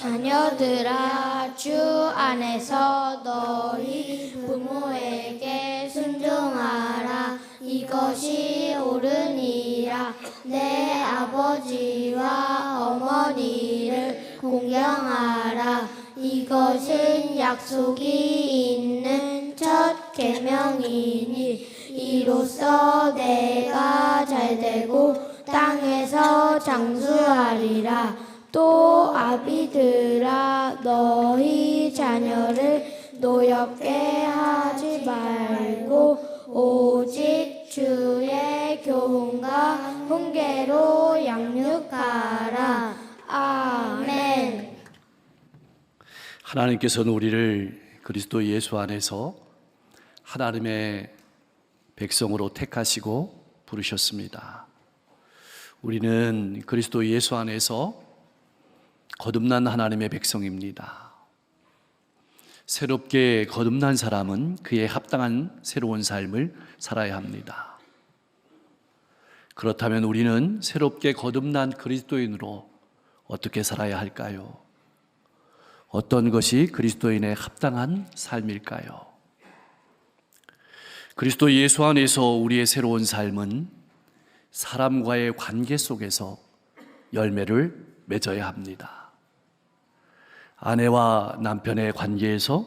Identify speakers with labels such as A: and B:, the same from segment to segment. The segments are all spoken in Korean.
A: 자녀들아, 주 안에서 너희 부모에게 순종하라. 이것이 옳으니라. 내 아버지와 어머니를 공경하라. 이것은 약속이 있는 첫 계명이니 이로써 내가 잘되고 땅에서 장수하리라. 또 아비들아, 너희 자녀를 노엽게 하지 말고 오직 주의 교훈과 훈계로 양육하라. 아멘.
B: 하나님께서는 우리를 그리스도 예수 안에서 하나님의 백성으로 택하시고 부르셨습니다. 우리는 그리스도 예수 안에서 거듭난 하나님의 백성입니다. 새롭게 거듭난 사람은 그에 합당한 새로운 삶을 살아야 합니다. 그렇다면 우리는 새롭게 거듭난 그리스도인으로 어떻게 살아야 할까요? 어떤 것이 그리스도인의 합당한 삶일까요? 그리스도 예수 안에서 우리의 새로운 삶은 사람과의 관계 속에서 열매를 맺어야 합니다. 아내와 남편의 관계에서,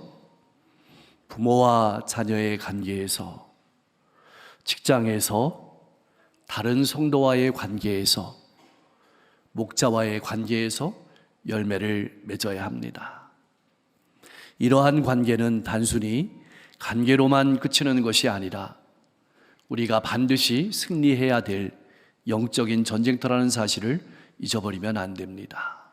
B: 부모와 자녀의 관계에서, 직장에서, 다른 성도와의 관계에서, 목자와의 관계에서 열매를 맺어야 합니다. 이러한 관계는 단순히 관계로만 그치는 것이 아니라 우리가 반드시 승리해야 될 영적인 전쟁터라는 사실을 잊어버리면 안 됩니다.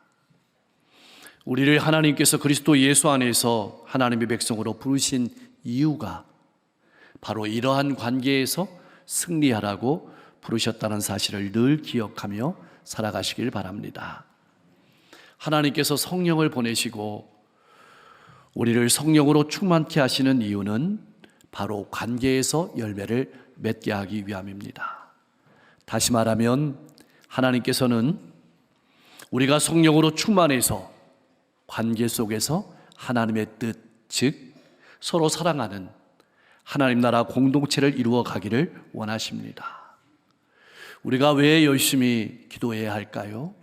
B: 우리를 하나님께서 그리스도 예수 안에서 하나님의 백성으로 부르신 이유가 바로 이러한 관계에서 승리하라고 부르셨다는 사실을 늘 기억하며 살아가시길 바랍니다. 하나님께서 성령을 보내시고 우리를 성령으로 충만케 하시는 이유는 바로 관계에서 열매를 맺게 하기 위함입니다. 다시 말하면 하나님께서는 우리가 성령으로 충만해서 관계 속에서 하나님의 뜻, 즉 서로 사랑하는 하나님 나라 공동체를 이루어 가기를 원하십니다. 우리가 왜 열심히 기도해야 할까요?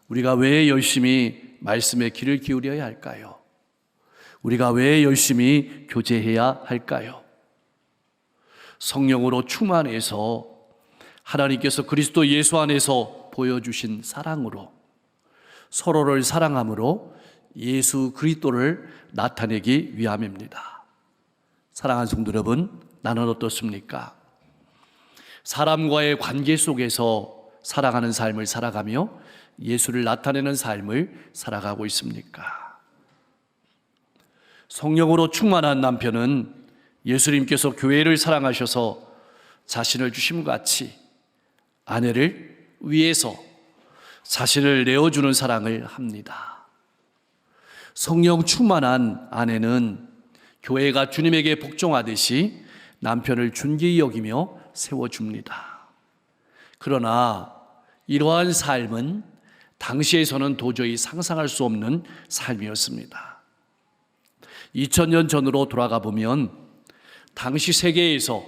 B: 우리가 왜 열심히 말씀에 귀를 기울여야 할까요? 우리가 왜 열심히 교제해야 할까요? 성령으로 충만해서 하나님께서 그리스도 예수 안에서 보여주신 사랑으로, 서로를 사랑함으로 예수 그리스도를 나타내기 위함입니다. 사랑하는 성도 여러분, 나는 어떻습니까? 사람과의 관계 속에서 살아가는 삶을 살아가며 예수를 나타내는 삶을 살아가고 있습니까? 성령으로 충만한 남편은 예수님께서 교회를 사랑하셔서 자신을 주심과 같이 아내를 위해서 자신을 내어주는 사랑을 합니다. 성령 충만한 아내는 교회가 주님에게 복종하듯이 남편을 존귀히 여기며 세워줍니다. 그러나 이러한 삶은 당시에서는 도저히 상상할 수 없는 삶이었습니다. 2000년 전으로 돌아가 보면 당시 세계에서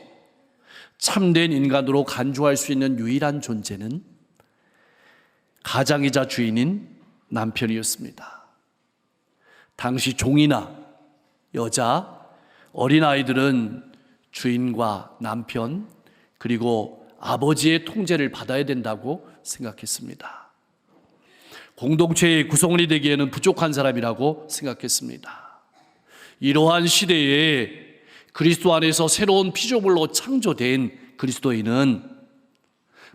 B: 참된 인간으로 간주할 수 있는 유일한 존재는 가장이자 주인인 남편이었습니다. 당시 종이나 여자, 어린아이들은 주인과 남편, 그리고 아버지의 통제를 받아야 된다고 생각했습니다. 공동체의 구성원이 되기에는 부족한 사람이라고 생각했습니다. 이러한 시대에 그리스도 안에서 새로운 피조물로 창조된 그리스도인은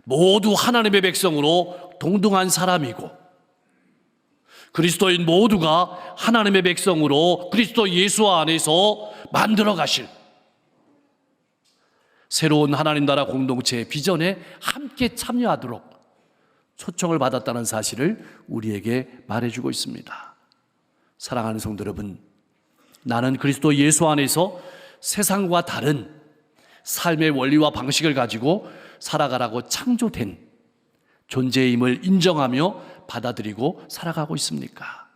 B: 모두 하나님의 백성으로 동등한 사람이고, 그리스도인 모두가 하나님의 백성으로 그리스도 예수 안에서 만들어 가실 새로운 하나님 나라 공동체의 비전에 함께 참여하도록 초청을 받았다는 사실을 우리에게 말해주고 있습니다. 사랑하는 성도 여러분, 나는 그리스도 예수 안에서 세상과 다른 삶의 원리와 방식을 가지고 살아가라고 창조된 존재임을 인정하며 받아들이고 살아가고 있습니까?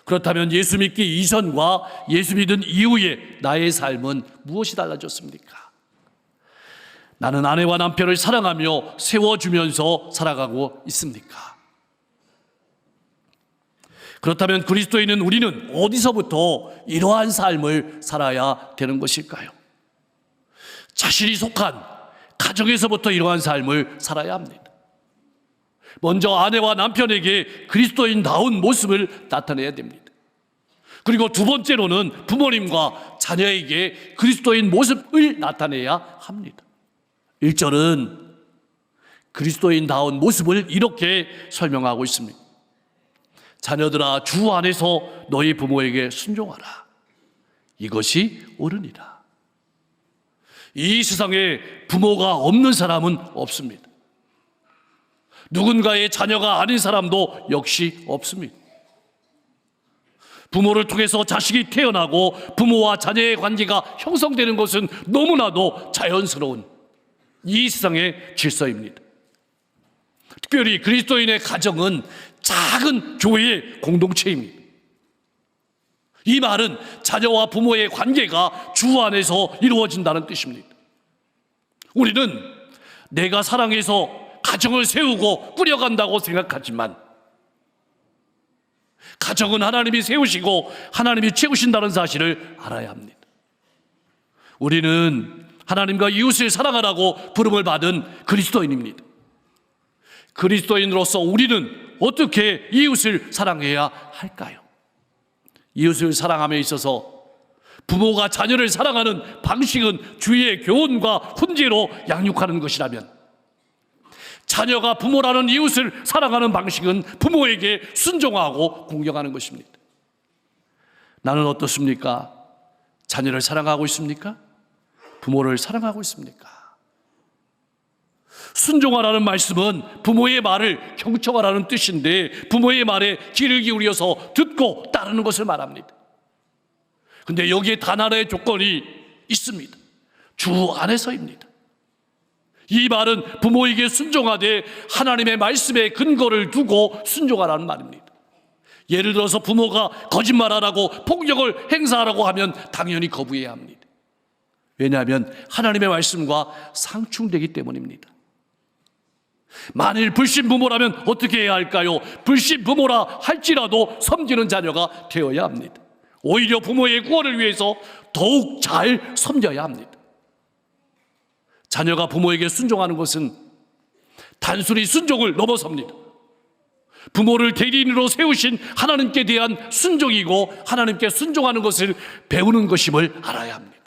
B: 그렇다면 예수 믿기 이전과 예수 믿은 이후에 나의 삶은 무엇이 달라졌습니까? 나는 아내와 남편을 사랑하며 세워주면서 살아가고 있습니까? 그렇다면 그리스도인은 우리는 어디서부터 이러한 삶을 살아야 되는 것일까요? 자신이 속한 가정에서부터 이러한 삶을 살아야 합니다. 먼저 아내와 남편에게 그리스도인다운 모습을 나타내야 됩니다. 그리고 두 번째로는 부모님과 자녀에게 그리스도인 모습을 나타내야 합니다. 1절은 그리스도인다운 모습을 이렇게 설명하고 있습니다. 자녀들아, 주 안에서 너희 부모에게 순종하라. 이것이 옳으니라. 이 세상에 부모가 없는 사람은 없습니다. 누군가의 자녀가 아닌 사람도 역시 없습니다. 부모를 통해서 자식이 태어나고 부모와 자녀의 관계가 형성되는 것은 너무나도 자연스러운 이 세상의 질서입니다. 특별히 그리스도인의 가정은 작은 교회의 공동체입니다. 이 말은 자녀와 부모의 관계가 주 안에서 이루어진다는 뜻입니다. 우리는 내가 사랑해서 가정을 세우고 꾸려간다고 생각하지만 가정은 하나님이 세우시고 하나님이 채우신다는 사실을 알아야 합니다. 우리는 하나님과 이웃을 사랑하라고 부름을 받은 그리스도인입니다. 그리스도인으로서 우리는 어떻게 이웃을 사랑해야 할까요? 이웃을 사랑함에 있어서 부모가 자녀를 사랑하는 방식은 주의 교훈과 훈계로 양육하는 것이라면, 자녀가 부모라는 이웃을 사랑하는 방식은 부모에게 순종하고 공경하는 것입니다. 나는 어떻습니까? 자녀를 사랑하고 있습니까? 부모를 사랑하고 있습니까? 순종하라는 말씀은 부모의 말을 경청하라는 뜻인데, 부모의 말에 귀를 기울여서 듣고 따르는 것을 말합니다. 근데 여기에 단 하나의 조건이 있습니다. 주 안에서입니다. 이 말은 부모에게 순종하되 하나님의 말씀에 근거를 두고 순종하라는 말입니다. 예를 들어서 부모가 거짓말하라고 폭력을 행사하라고 하면 당연히 거부해야 합니다. 왜냐하면 하나님의 말씀과 상충되기 때문입니다. 만일 불신부모라면 어떻게 해야 할까요? 불신부모라 할지라도 섬기는 자녀가 되어야 합니다. 오히려 부모의 구원을 위해서 더욱 잘 섬겨야 합니다. 자녀가 부모에게 순종하는 것은 단순히 순종을 넘어섭니다. 부모를 대리인으로 세우신 하나님께 대한 순종이고, 하나님께 순종하는 것을 배우는 것임을 알아야 합니다.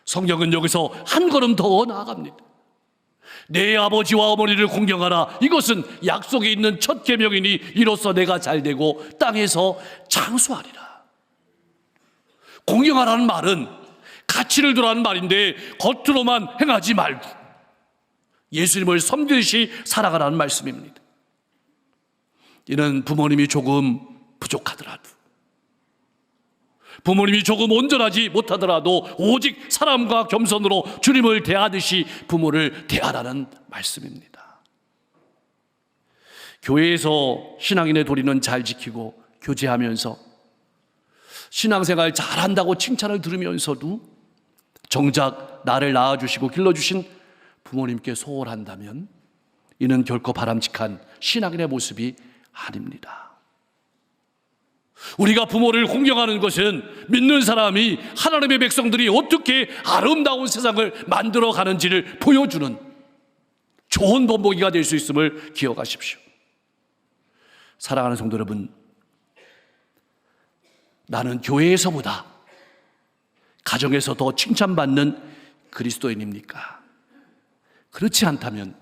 B: 성경은 여기서 한 걸음 더 나아갑니다. 내 아버지와 어머니를 공경하라. 이것은 약속에 있는 첫 계명이니 이로써 내가 잘되고 땅에서 장수하리라. 공경하라는 말은 가치를 두라는 말인데, 겉으로만 행하지 말고 예수님을 섬기듯이 살아가라는 말씀입니다. 이는 부모님이 조금 부족하더라도, 부모님이 조금 온전하지 못하더라도 오직 사람과 겸손으로 주님을 대하듯이 부모를 대하라는 말씀입니다. 교회에서 신앙인의 도리는 잘 지키고 교제하면서 신앙생활 잘한다고 칭찬을 들으면서도 정작 나를 낳아주시고 길러주신 부모님께 소홀한다면 이는 결코 바람직한 신앙인의 모습이 아닙니다. 우리가 부모를 공경하는 것은 믿는 사람이 하나님의 백성들이 어떻게 아름다운 세상을 만들어 가는지를 보여주는 좋은 본보기가 될 수 있음을 기억하십시오. 사랑하는 성도 여러분, 나는 교회에서보다 가정에서 더 칭찬받는 그리스도인입니까? 그렇지 않다면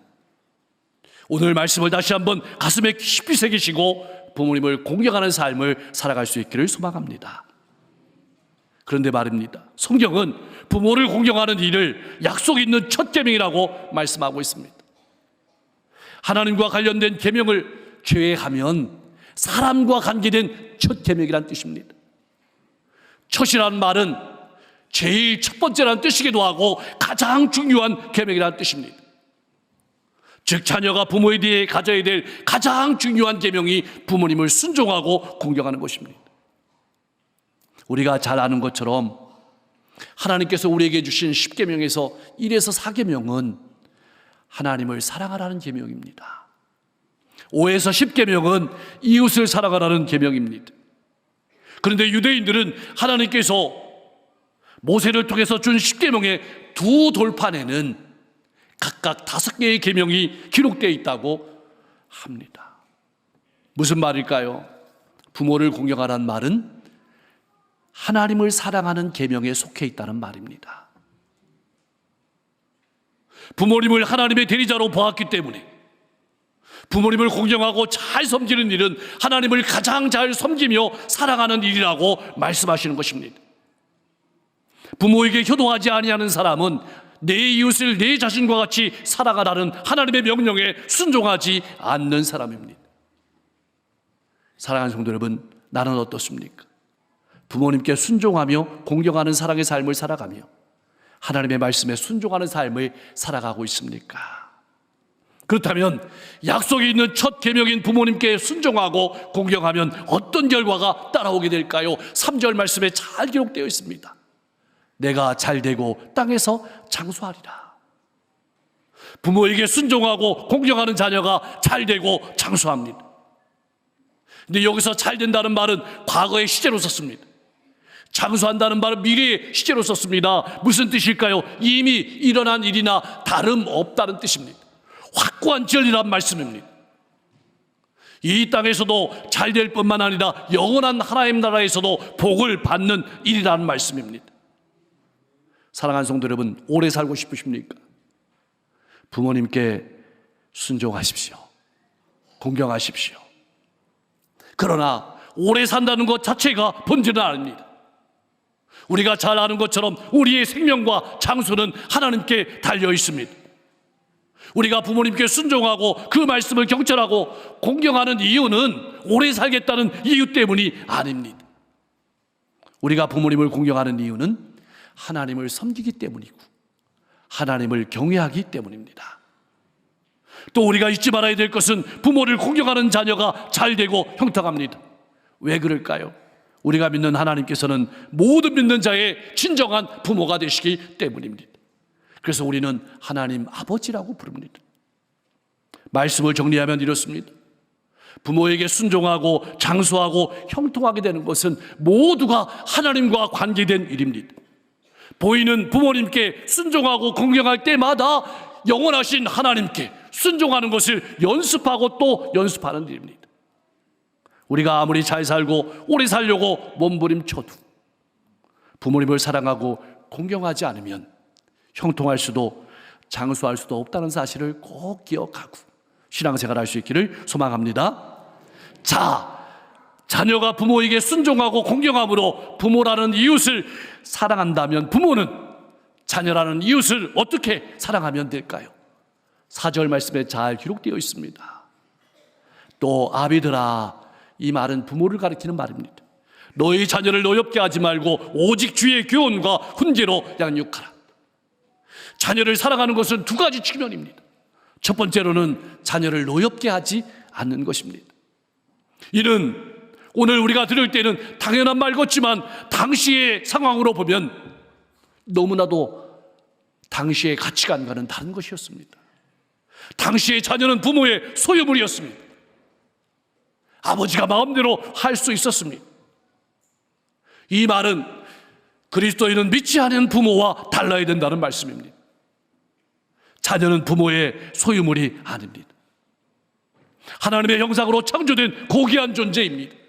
B: 오늘 말씀을 다시 한번 가슴에 깊이 새기시고 부모님을 공경하는 삶을 살아갈 수 있기를 소망합니다. 그런데 말입니다, 성경은 부모를 공경하는 일을 약속 있는 첫 계명이라고 말씀하고 있습니다. 하나님과 관련된 계명을 제외하면 사람과 관계된 첫 계명이란 뜻입니다. 첫이라는 말은 제일 첫 번째라는 뜻이기도 하고 가장 중요한 계명이라는 뜻입니다. 즉 자녀가 부모에 대해 가져야 될 가장 중요한 계명이 부모님을 순종하고 공경하는 것입니다. 우리가 잘 아는 것처럼 하나님께서 우리에게 주신 10계명에서 1에서 4계명은 하나님을 사랑하라는 계명입니다. 5에서 10계명은 이웃을 사랑하라는 계명입니다. 그런데 유대인들은 하나님께서 모세를 통해서 준 10계명의 두 돌판에는 각각 5개의 계명이 기록되어 있다고 합니다. 무슨 말일까요? 부모를 공경하라는 말은 하나님을 사랑하는 계명에 속해 있다는 말입니다. 부모님을 하나님의 대리자로 보았기 때문에 부모님을 공경하고 잘 섬기는 일은 하나님을 가장 잘 섬기며 사랑하는 일이라고 말씀하시는 것입니다. 부모에게 효도하지 아니하는 사람은 내 이웃을 내 자신과 같이 살아가라는 하나님의 명령에 순종하지 않는 사람입니다. 사랑하는 성도 여러분, 나는 어떻습니까? 부모님께 순종하며 공경하는 사랑의 삶을 살아가며 하나님의 말씀에 순종하는 삶을 살아가고 있습니까? 그렇다면 약속이 있는 첫 계명인 부모님께 순종하고 공경하면 어떤 결과가 따라오게 될까요? 3절 말씀에 잘 기록되어 있습니다. 내가 잘되고 땅에서 장수하리라. 부모에게 순종하고 공경하는 자녀가 잘되고 장수합니다. 근데 여기서 잘된다는 말은 과거의 시제로 썼습니다. 장수한다는 말은 미래의 시제로 썼습니다. 무슨 뜻일까요? 이미 일어난 일이나 다름없다는 뜻입니다. 확고한 진리란 말씀입니다. 이 땅에서도 잘될 뿐만 아니라 영원한 하나님 나라에서도 복을 받는 일이라는 말씀입니다. 사랑하는 성도 여러분, 오래 살고 싶으십니까? 부모님께 순종하십시오. 공경하십시오. 그러나 오래 산다는 것 자체가 본질은 아닙니다. 우리가 잘 아는 것처럼 우리의 생명과 장수는 하나님께 달려 있습니다. 우리가 부모님께 순종하고 그 말씀을 경철하고 공경하는 이유는 오래 살겠다는 이유 때문이 아닙니다. 우리가 부모님을 공경하는 이유는 하나님을 섬기기 때문이고 하나님을 경외하기 때문입니다. 또 우리가 잊지 말아야 될 것은 부모를 공경하는 자녀가 잘되고 형통합니다. 왜 그럴까요? 우리가 믿는 하나님께서는 모든 믿는 자의 진정한 부모가 되시기 때문입니다. 그래서 우리는 하나님 아버지라고 부릅니다. 말씀을 정리하면 이렇습니다. 부모에게 순종하고 장수하고 형통하게 되는 것은 모두가 하나님과 관계된 일입니다. 보이는 부모님께 순종하고 공경할 때마다 영원하신 하나님께 순종하는 것을 연습하고 또 연습하는 일입니다. 우리가 아무리 잘 살고 오래 살려고 몸부림쳐도 부모님을 사랑하고 공경하지 않으면 형통할 수도 장수할 수도 없다는 사실을 꼭 기억하고 신앙생활 할 수 있기를 소망합니다. 자, 자녀가 부모에게 순종하고 공경함으로 부모라는 이웃을 사랑한다면 부모는 자녀라는 이웃을 어떻게 사랑하면 될까요? 4절 말씀에 잘 기록되어 있습니다. 또 아비들아, 이 말은 부모를 가리키는 말입니다. 너희 자녀를 노엽게 하지 말고 오직 주의 교훈과 훈계로 양육하라. 자녀를 사랑하는 것은 두 가지 측면입니다. 첫 번째로는 자녀를 노엽게 하지 않는 것입니다. 이는 오늘 우리가 들을 때는 당연한 말 같지만 당시의 상황으로 보면 너무나도 당시의 가치관과는 다른 것이었습니다. 당시의 자녀는 부모의 소유물이었습니다. 아버지가 마음대로 할 수 있었습니다. 이 말은 그리스도인은 믿지 않은 부모와 달라야 된다는 말씀입니다. 자녀는 부모의 소유물이 아닙니다. 하나님의 형상으로 창조된 고귀한 존재입니다.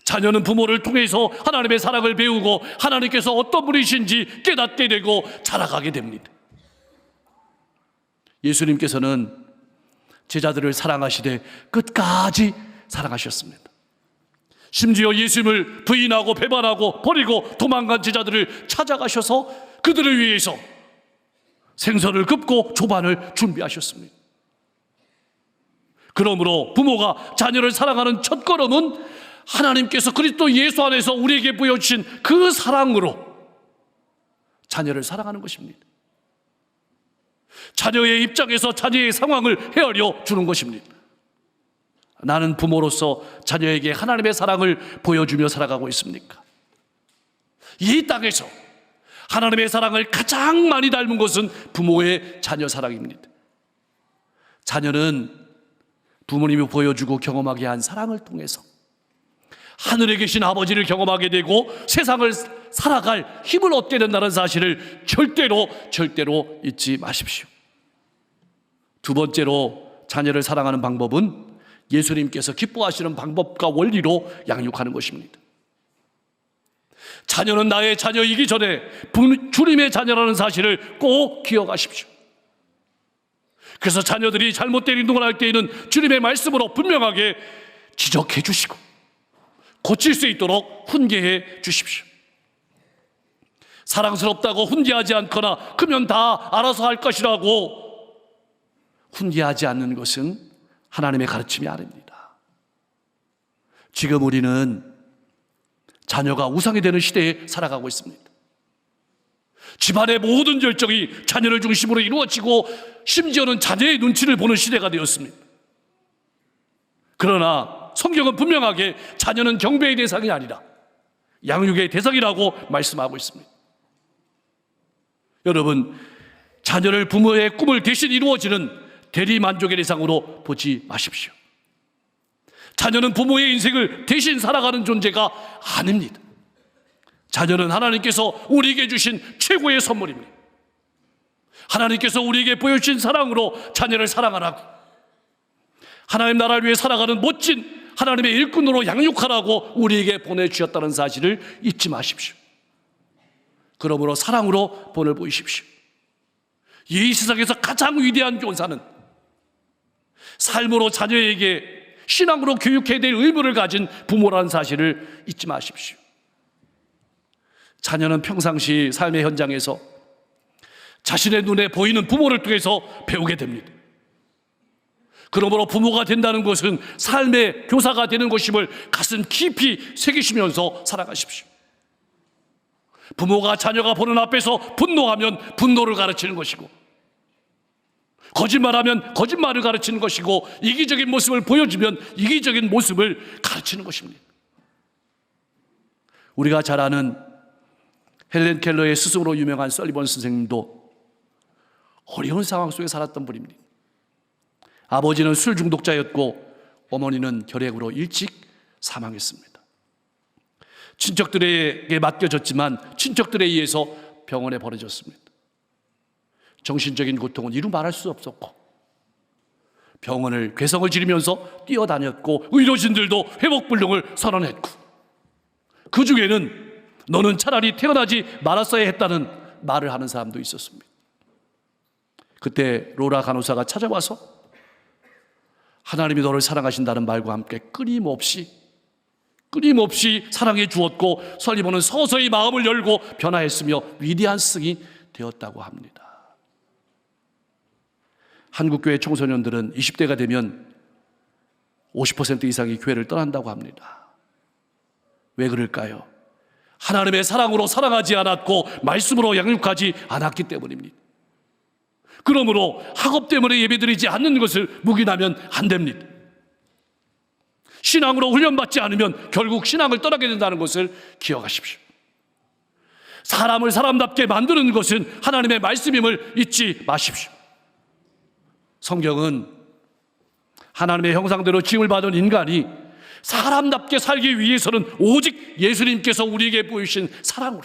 B: 자녀는 부모를 통해서 하나님의 사랑을 배우고 하나님께서 어떤 분이신지 깨닫게 되고 자라가게 됩니다. 예수님께서는 제자들을 사랑하시되 끝까지 사랑하셨습니다. 심지어 예수님을 부인하고 배반하고 버리고 도망간 제자들을 찾아가셔서 그들을 위해서 생선을 굽고 조반을 준비하셨습니다. 그러므로 부모가 자녀를 사랑하는 첫걸음은 하나님께서 그리스도 예수 안에서 우리에게 보여주신 그 사랑으로 자녀를 사랑하는 것입니다. 자녀의 입장에서 자녀의 상황을 헤아려 주는 것입니다. 나는 부모로서 자녀에게 하나님의 사랑을 보여주며 살아가고 있습니까? 이 땅에서 하나님의 사랑을 가장 많이 닮은 것은 부모의 자녀 사랑입니다. 자녀는 부모님이 보여주고 경험하게 한 사랑을 통해서 하늘에 계신 아버지를 경험하게 되고 세상을 살아갈 힘을 얻게 된다는 사실을 절대로 잊지 마십시오. 두 번째로 자녀를 사랑하는 방법은 예수님께서 기뻐하시는 방법과 원리로 양육하는 것입니다. 자녀는 나의 자녀이기 전에 주님의 자녀라는 사실을 꼭 기억하십시오. 그래서 자녀들이 잘못된 행동을 할 때에는 주님의 말씀으로 분명하게 지적해 주시고 고칠 수 있도록 훈계해 주십시오. 사랑스럽다고 훈계하지 않거나 그러면 다 알아서 할 것이라고 훈계하지 않는 것은 하나님의 가르침이 아닙니다. 지금 우리는 자녀가 우상이 되는 시대에 살아가고 있습니다. 집안의 모든 결정이 자녀를 중심으로 이루어지고 심지어는 자녀의 눈치를 보는 시대가 되었습니다. 그러나 성경은 분명하게 자녀는 경배의 대상이 아니라 양육의 대상이라고 말씀하고 있습니다. 여러분, 자녀를 부모의 꿈을 대신 이루어지는 대리만족의 대상으로 보지 마십시오. 자녀는 부모의 인생을 대신 살아가는 존재가 아닙니다. 자녀는 하나님께서 우리에게 주신 최고의 선물입니다. 하나님께서 우리에게 보여주신 사랑으로 자녀를 사랑하라고, 하나님 나라를 위해 살아가는 멋진 하나님의 일꾼으로 양육하라고 우리에게 보내주셨다는 사실을 잊지 마십시오. 그러므로 사랑으로 본을 보이십시오. 이 세상에서 가장 위대한 교사는 삶으로 자녀에게 신앙으로 교육해야 될 의무를 가진 부모라는 사실을 잊지 마십시오. 자녀는 평상시 삶의 현장에서 자신의 눈에 보이는 부모를 통해서 배우게 됩니다. 그러므로 부모가 된다는 것은 삶의 교사가 되는 것임을 가슴 깊이 새기시면서 살아가십시오. 부모가 자녀가 보는 앞에서 분노하면 분노를 가르치는 것이고, 거짓말하면 거짓말을 가르치는 것이고, 이기적인 모습을 보여주면 이기적인 모습을 가르치는 것입니다. 우리가 잘 아는 헬렌 켈러의 스승으로 유명한 설리번 선생님도 어려운 상황 속에 살았던 분입니다. 아버지는 술 중독자였고 어머니는 결핵으로 일찍 사망했습니다. 친척들에게 맡겨졌지만 친척들에 의해서 병원에 버려졌습니다. 정신적인 고통은 이루 말할 수 없었고 병원을 괴성을 지르면서 뛰어다녔고 의료진들도 회복불능을 선언했고, 그 중에는 너는 차라리 태어나지 말았어야 했다는 말을 하는 사람도 있었습니다. 그때 로라 간호사가 찾아와서 하나님이 너를 사랑하신다는 말과 함께 끊임없이 사랑해 주었고, 설리번은 서서히 마음을 열고 변화했으며 위대한 스승이 되었다고 합니다. 한국교회 청소년들은 20대가 되면 50% 이상이 교회를 떠난다고 합니다. 왜 그럴까요? 하나님의 사랑으로 사랑하지 않았고 말씀으로 양육하지 않았기 때문입니다. 그러므로 학업 때문에 예배드리지 않는 것을 묵인하면 안 됩니다. 신앙으로 훈련받지 않으면 결국 신앙을 떠나게 된다는 것을 기억하십시오. 사람을 사람답게 만드는 것은 하나님의 말씀임을 잊지 마십시오. 성경은 하나님의 형상대로 지음을 받은 인간이 사람답게 살기 위해서는 오직 예수님께서 우리에게 보이신 사랑으로,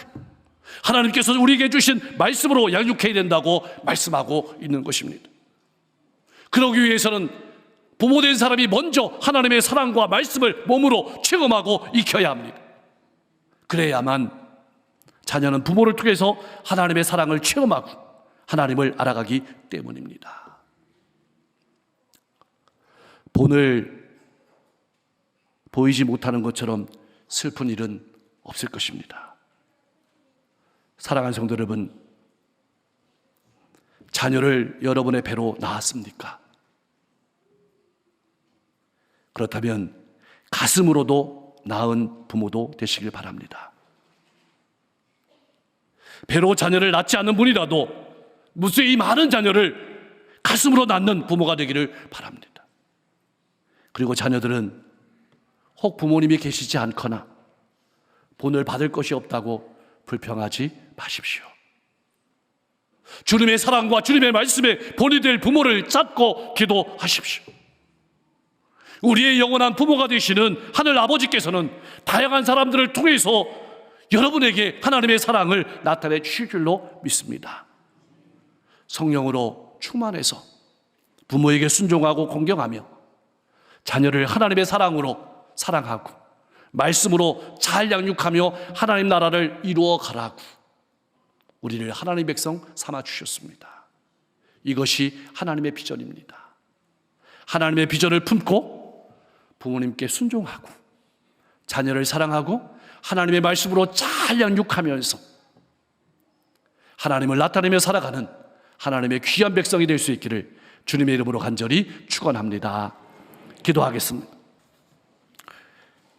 B: 하나님께서 우리에게 주신 말씀으로 양육해야 된다고 말씀하고 있는 것입니다. 그러기 위해서는 부모된 사람이 먼저 하나님의 사랑과 말씀을 몸으로 체험하고 익혀야 합니다. 그래야만 자녀는 부모를 통해서 하나님의 사랑을 체험하고 하나님을 알아가기 때문입니다. 본을 보이지 못하는 것처럼 슬픈 일은 없을 것입니다. 사랑하는 성도 여러분, 자녀를 여러분의 배로 낳았습니까? 그렇다면 가슴으로도 낳은 부모도 되시길 바랍니다. 배로 자녀를 낳지 않는 분이라도 무수히 많은 자녀를 가슴으로 낳는 부모가 되기를 바랍니다. 그리고 자녀들은 혹 부모님이 계시지 않거나 본을 받을 것이 없다고 불평하지 마십시오. 주님의 사랑과 주님의 말씀에 본이 될 부모를 찾고 기도하십시오. 우리의 영원한 부모가 되시는 하늘 아버지께서는 다양한 사람들을 통해서 여러분에게 하나님의 사랑을 나타내 주실 줄로 믿습니다. 성령으로 충만해서 부모에게 순종하고 공경하며 자녀를 하나님의 사랑으로 사랑하고 말씀으로 잘 양육하며 하나님 나라를 이루어 가라고 우리를 하나님의 백성 삼아 주셨습니다. 이것이 하나님의 비전입니다. 하나님의 비전을 품고 부모님께 순종하고 자녀를 사랑하고 하나님의 말씀으로 잘 양육하면서 하나님을 나타내며 살아가는 하나님의 귀한 백성이 될 수 있기를 주님의 이름으로 간절히 축원합니다. 기도하겠습니다.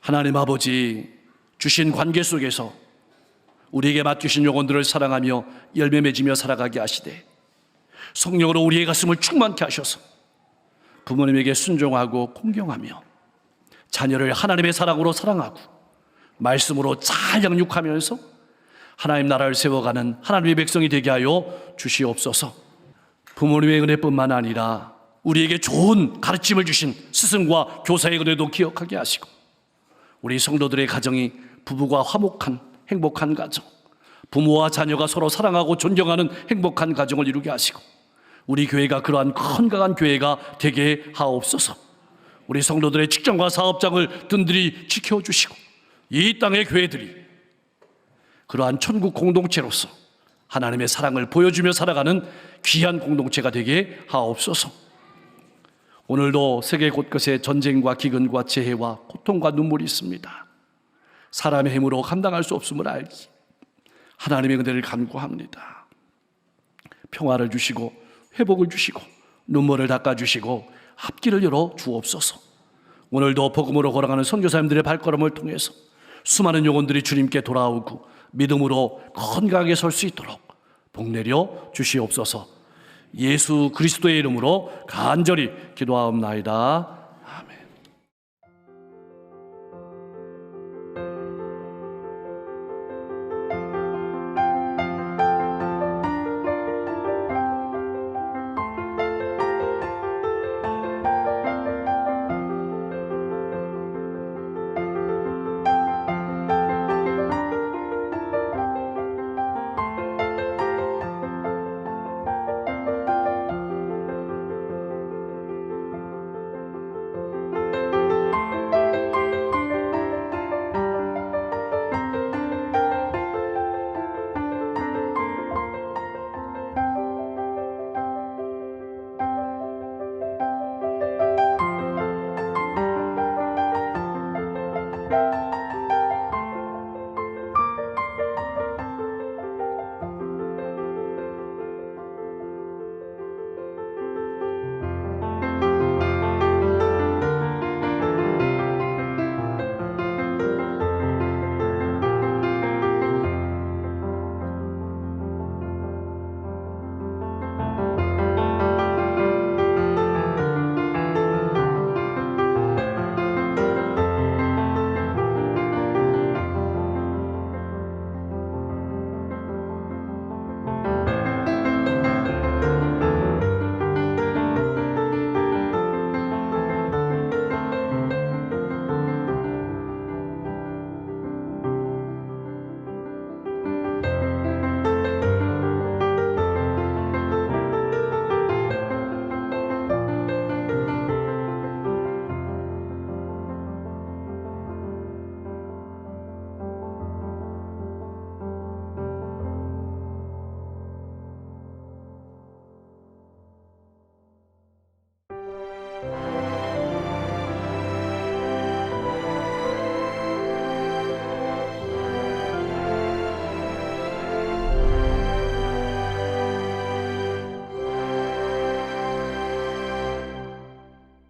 B: 하나님 아버지, 주신 관계 속에서 우리에게 맡기신 영혼들을 사랑하며 열매 맺으며 살아가게 하시되 성령으로 우리의 가슴을 충만케 하셔서 부모님에게 순종하고 공경하며 자녀를 하나님의 사랑으로 사랑하고 말씀으로 잘 양육하면서 하나님 나라를 세워가는 하나님의 백성이 되게 하여 주시옵소서. 부모님의 은혜뿐만 아니라 우리에게 좋은 가르침을 주신 스승과 교사의 은혜도 기억하게 하시고 우리 성도들의 가정이 부부가 화목한 행복한 가정, 부모와 자녀가 서로 사랑하고 존경하는 행복한 가정을 이루게 하시고 우리 교회가 그러한 건강한 교회가 되게 하옵소서. 우리 성도들의 직장과 사업장을 든든히 지켜주시고 이 땅의 교회들이 그러한 천국 공동체로서 하나님의 사랑을 보여주며 살아가는 귀한 공동체가 되게 하옵소서. 오늘도 세계 곳곳에 전쟁과 기근과 재해와 고통과 눈물이 있습니다. 사람의 힘으로 감당할 수 없음을 알기 하나님의 은혜를 간구합니다. 평화를 주시고 회복을 주시고 눈물을 닦아주시고 앞길을 열어 주옵소서. 오늘도 복음으로 걸어가는 선교사님들의 발걸음을 통해서 수많은 영혼들이 주님께 돌아오고 믿음으로 건강하게 설 수 있도록 복내려 주시옵소서. 예수 그리스도의 이름으로 간절히 기도하옵나이다.